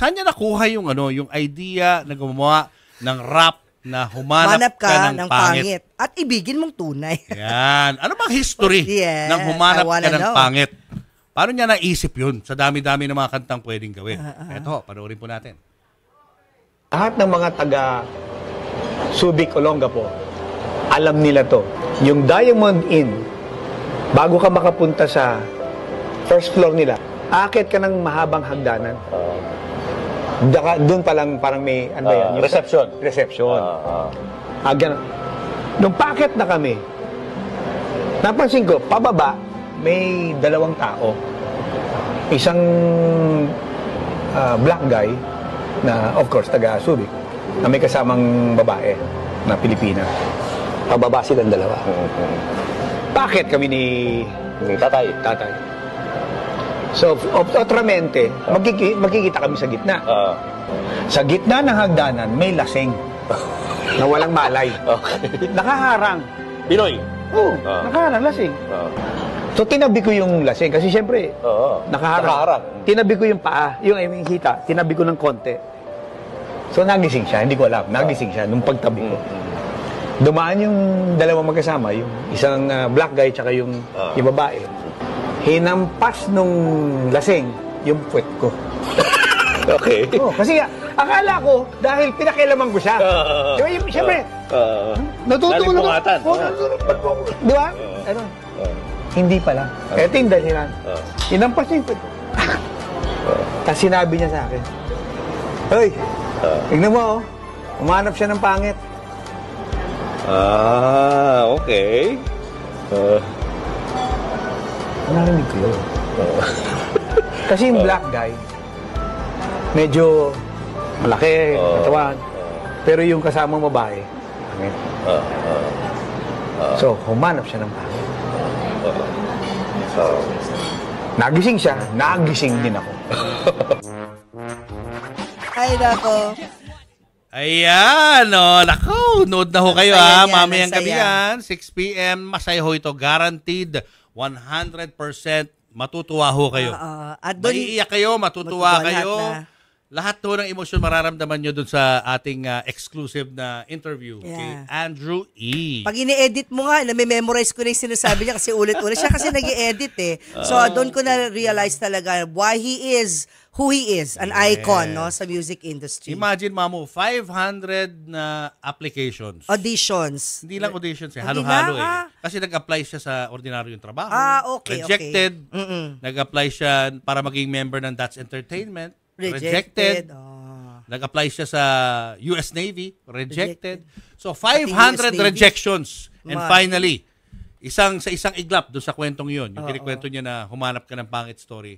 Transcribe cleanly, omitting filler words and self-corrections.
Saan niya nakuha yung yung idea na gumawa ng rap na humanap ka ng pangit? At ibigin mong tunay. Yan. Ano bang history ng humanap ka ng pangit? Paano niya naisip yun sa dami-dami ng mga kantang pwedeng gawin? Eto, panoorin po natin. Lahat ng mga taga Subic, Olongapo, alam nila to. Yung Diamond Inn, bago ka makapunta sa first floor nila, aakit ka ng mahabang hagdanan. Doon pa lang parang may, ano ba yan? Reception. Reception. Nung paakit na kami, napansin ko, pababa, may dalawang tao. Isang black guy, na of course, taga Subic, na may kasamang babae na Pilipina. Pababa silang dalawa. Paakit kami ni Tatay. So, otramente, magkikita kami sa gitna. Sa gitna ng hagdanan, may lasing na walang malay. Okay. Nakaharang. Pinoy? Oo, nakaharang, lasing. So, tinabi ko yung lasing. Kasi siyempre, nakaharang. Tinabi ko yung paa, yung hita, tinabi ko ng konti. So, nagising siya. Hindi ko alam. Nagising siya nung pagtabi ko. Dumaan yung dalawang magkasama, yung isang black guy tsaka yung babae. Hinampas nung lasing yung puwet ko. Okay. Kasi akala ko, dahil pinakialaman ko siya. Siyempre, natutulog ako. Di ba? Hindi pala. Ito yung dahilan. Hinampas niya yung puwet ko. Tapos sinabi niya sa akin, "Hoy, tignan mo, umanap siya ng pangit." Okay. Narinig ko yun. Kasi yung black guy, medyo malaki, katawan. Pero yung kasamang babae, pangit. So, humanap siya ng pangit. Nagising siya, nagising din ako. Ay, nako. Ayan, nako, nood na ho kayo Masaya yan, mamayang gabi masaya. yan, 6 p.m. Masaya ho ito, guaranteed, 100% matutuwa ho kayo. At doon, Maiiyak kayo, matutuwa matutuwa kayo. lahat Lahat ho ng emosyon mararamdaman nyo dun sa ating exclusive na interview kay Andrew E. pag ini-edit mo nga, nami-memorize ko na yung sinasabi niya kasi ulit-ulit. Siya kasi nag-i-edit eh. So, doon ko na-realize talaga why he is who he is. An icon, no, sa music industry. Imagine, Mamu, 500 na applications. Auditions. Hindi lang auditions, Hindi halo-halo na, Kasi nag-apply siya sa ordinaryong trabaho. Okay, Rejected. okay. Nag-apply siya para maging member ng That's Entertainment. Rejected. Nag-apply siya sa US Navy. Rejected. So, Pati 500 US Navy. rejections. And Man. finally, isang iglap doon sa kwentong yun. Yung kinikwento niya na humanap ka ng pangit story.